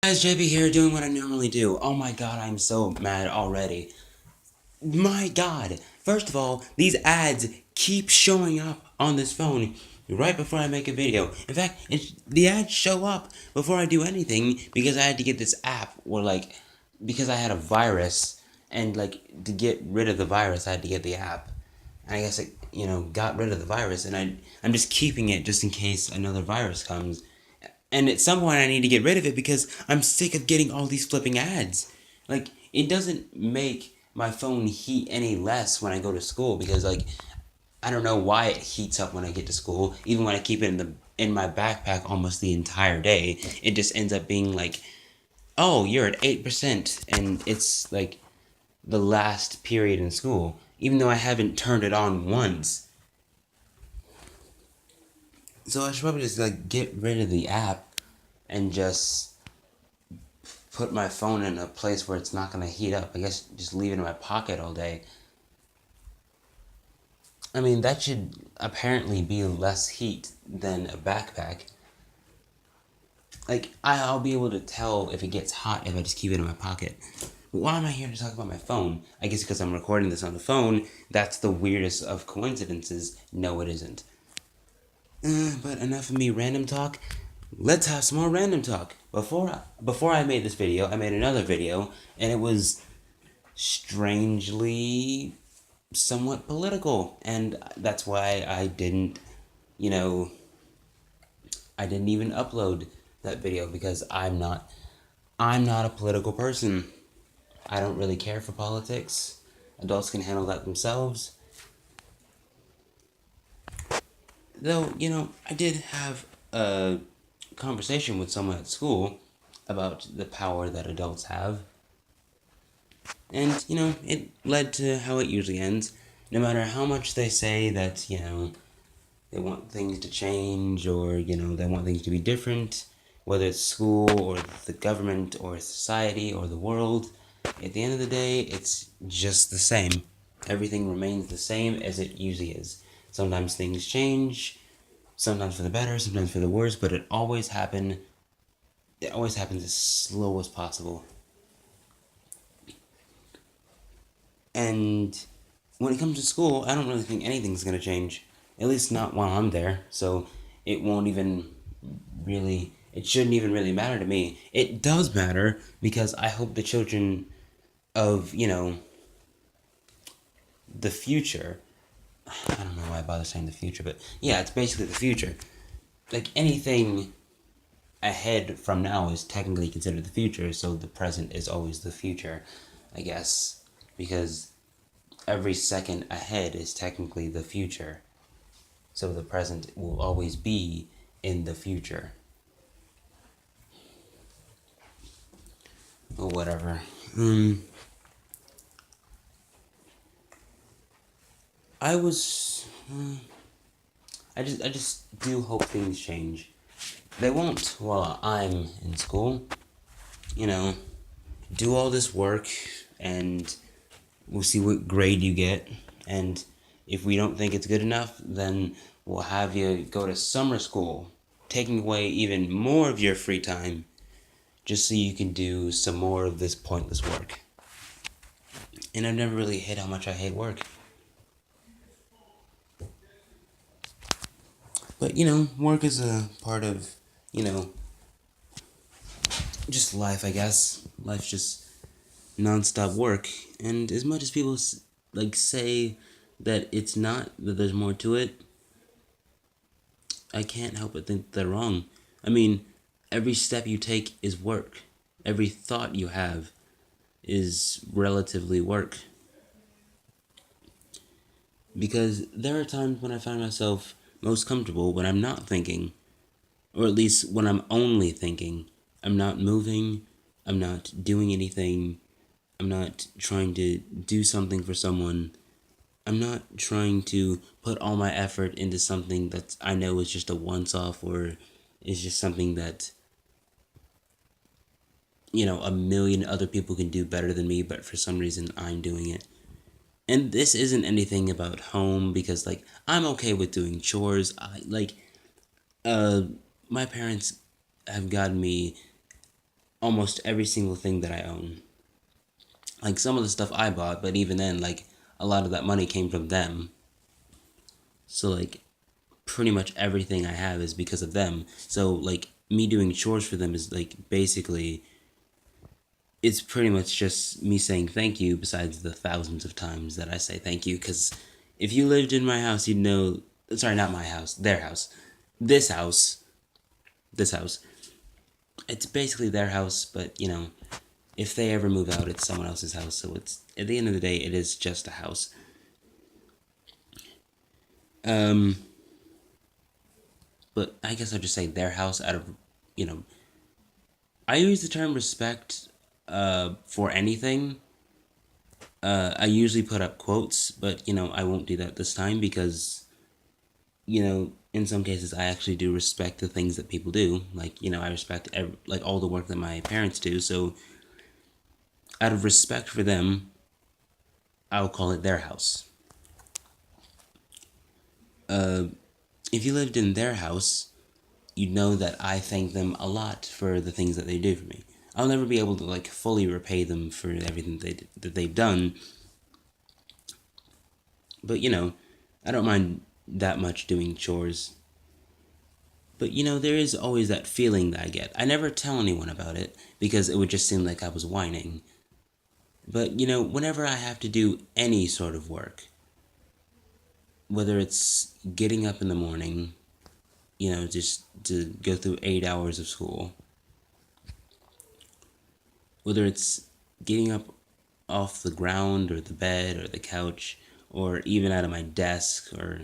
Guys, JB here doing what I normally do. Oh my god, I'm so mad already. My god. First of all, these ads keep showing up on this phone right before I make a video. In fact, the ads show up before I do anything because I had to get this app or because I had a virus and to get rid of the virus I had to get the app. And I guess got rid of the virus and I'm just keeping it just in case another virus comes. And at some point, I need to get rid of it because I'm sick of getting all these flipping ads. It doesn't make my phone heat any less when I go to school because, I don't know why it heats up when I get to school. Even when I keep it in my backpack almost the entire day, it just ends up being like, oh, you're at 8%, and it's like the last period in school, even though I haven't turned it on once. So I should probably just get rid of the app and just put my phone in a place where it's not going to heat up. I guess just leave it in my pocket all day. I mean, that should apparently be less heat than a backpack. I'll be able to tell if it gets hot if I just keep it in my pocket. But why am I here to talk about my phone? I guess because I'm recording this on the phone, that's the weirdest of coincidences. No, it isn't. But enough of me random talk. Let's have some more random talk. Before I made this video, I made another video, and it was strangely somewhat political, and that's why you know, I didn't even upload that video because I'm not a political person. I don't really care for politics. Adults can handle that themselves. Though, I did have a conversation with someone at school about the power that adults have. And, it led to how it usually ends. No matter how much they say that, they want things to change or, they want things to be different, whether it's school or the government or society or the world, at the end of the day, it's just the same. Everything remains the same as it usually is. Sometimes things change, sometimes for the better, sometimes for the worse, but it always happens as slow as possible. And when it comes to school, I don't really think anything's going to change. At least not while I'm there. So it won't even it shouldn't even really matter to me. It does matter because I hope the children of, the future. I don't know why I bother saying the future, but yeah, it's basically the future. Anything ahead from now is technically considered the future, so the present is always the future, I guess. Because every second ahead is technically the future. So the present will always be in the future. Or whatever. I was. I just do hope things change. They won't while I'm in school. You know, do all this work and we'll see what grade you get. And if we don't think it's good enough, then we'll have you go to summer school, taking away even more of your free time just so you can do some more of this pointless work. And I've never really hit how much I hate work. But, work is a part of, you know, just life, I guess. Life's just nonstop work. And as much as people say that it's not, that there's more to it, I can't help but think they're wrong. I mean, every step you take is work. Every thought you have is relatively work. Because there are times when I find myself most comfortable when I'm not thinking, or at least when I'm only thinking. I'm not moving, I'm not doing anything, I'm not trying to do something for someone. I'm not trying to put all my effort into something that I know is just a once off or is just something that, a million other people can do better than me, but for some reason I'm doing it. And this isn't anything about home because I'm okay with doing chores. Uh my parents have gotten me almost every single thing that I own. Like some of the stuff I bought, but even then, like a lot of that money came from them. So like pretty much everything I have is because of them. So like me doing chores for them is like basically it's pretty much just me saying thank you besides the thousands of times that I say thank you cuz if you lived in my house, you'd know, sorry, not my house, their house. This house, this house. It's basically their house, but you know, if they ever move out, it's someone else's house. So it's at the end of the day, it is just a house. Um, but I guess I'll just say their house out of, you know, I use the term respect for anything. I usually put up quotes, but you know, I won't do that this time because, you know, in some cases I actually do respect the things that people do. Like, you know, I respect like all the work that my parents do. So out of respect for them, I'll call it their house. If you lived in their house, you know that I thank them a lot for the things that they do for me. I'll never be able to like fully repay them for everything that they've done, but you know, I don't mind that much doing chores. But you know, there is always that feeling that I get. I never tell anyone about it because it would just seem like I was whining. But you know, whenever I have to do any sort of work, whether it's getting up in the morning, you know, just to go through 8 hours of school, whether it's getting up off the ground or the bed or the couch or even out of my desk or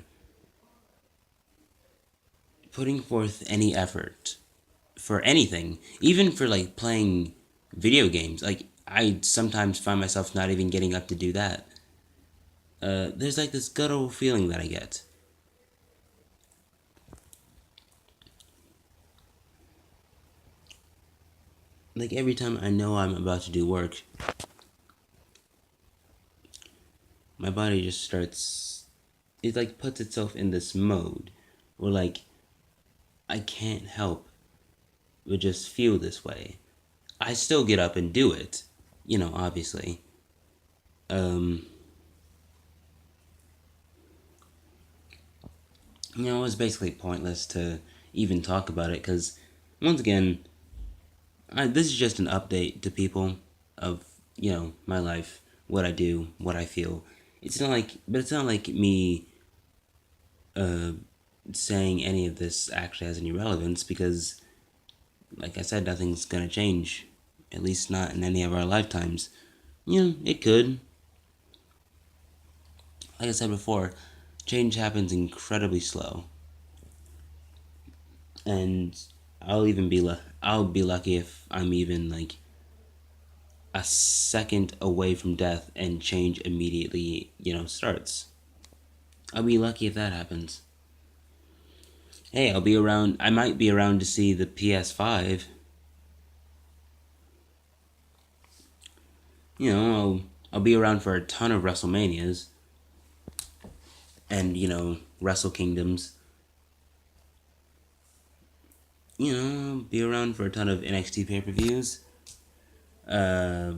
putting forth any effort for anything, even for like playing video games. Like I sometimes find myself not even getting up to do that. There's like this guttural feeling that I get. Like every time I know I'm about to do work, my body just starts. It like puts itself in this mode where like I can't help but just feel this way. I still get up and do it, you know, obviously. Um, you know, it was basically pointless to even talk about it because, once again, this is just an update to people of, you know, my life, what I do, what I feel. It's not like me uh, saying any of this actually has any relevance because, like I said, nothing's gonna change, at least not in any of our lifetimes. You know, it could. Like I said before, change happens incredibly slow, and I'll be lucky if I'm even like a second away from death and change immediately, you know, starts. I'll be lucky if that happens. Hey, I'll be around. I might be around to see the PS5. You know, I'll be around for a ton of WrestleManias and, you know, Wrestle Kingdoms. You know, be around for a ton of NXT pay per views. Uh,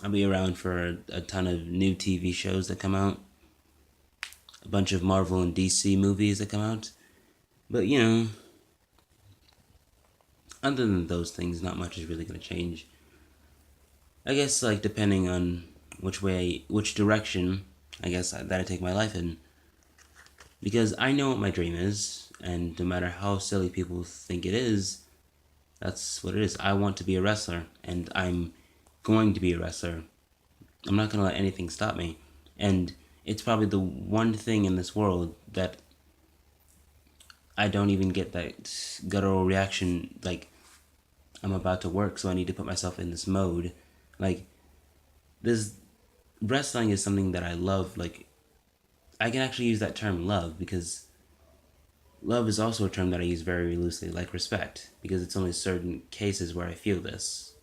I'll be around for a ton of new TV shows that come out, a bunch of Marvel and DC movies that come out. But, you know, other than those things, not much is really going to change. I guess, like, depending on which direction, I guess, that I take my life in. Because I know what my dream is, and no matter how silly people think it is, that's what it is. I want to be a wrestler, and I'm going to be a wrestler. I'm not going to let anything stop me. And it's probably the one thing in this world that I don't even get that guttural reaction like I'm about to work, so I need to put myself in this mode. Like this wrestling is something that I love. Like I can actually use that term love because love is also a term that I use very loosely, like respect, because it's only certain cases where I feel this.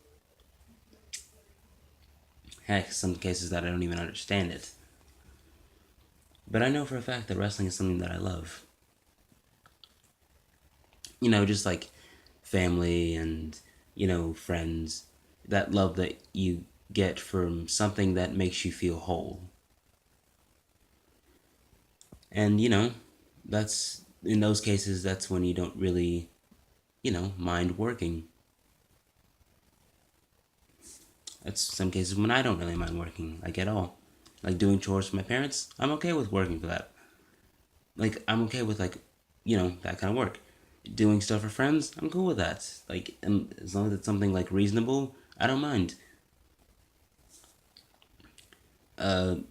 Heck, some cases that I don't even understand it. But I know for a fact that wrestling is something that I love. just like family and, friends. That love that you get from something that makes you feel whole. And, that's in those cases, that's when you don't really, mind working. That's some cases when I don't really mind working, like at all. Like doing chores for my parents, I'm okay with working for that. Like, I'm okay with, like, that kind of work. Doing stuff for friends, I'm cool with that. Like, and as long as it's something, like, reasonable, I don't mind.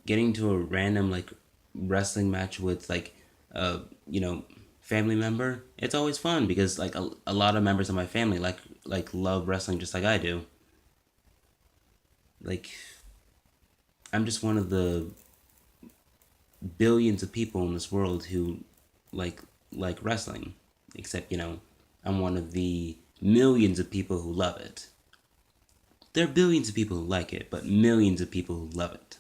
Getting to a random, like, wrestling match with, like, uh, you know, family member, it's always fun because, like, a lot of members of my family, love wrestling just like I do. Like, I'm just one of the billions of people in this world who like like wrestling. Except, I'm one of the millions of people who love it. There are billions of people who like it, but millions of people who love it.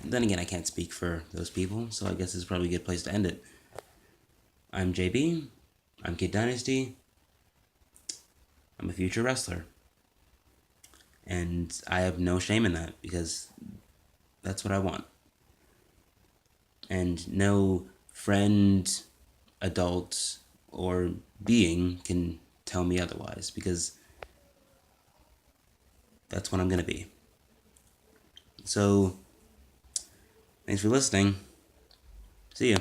Then again, I can't speak for those people, so I guess it's probably a good place to end it. I'm JB. I'm Kid Dynasty. I'm a future wrestler. And I have no shame in that because that's what I want. And no friend, adult, or being can tell me otherwise because that's what I'm going to be. So, thanks for listening. See ya.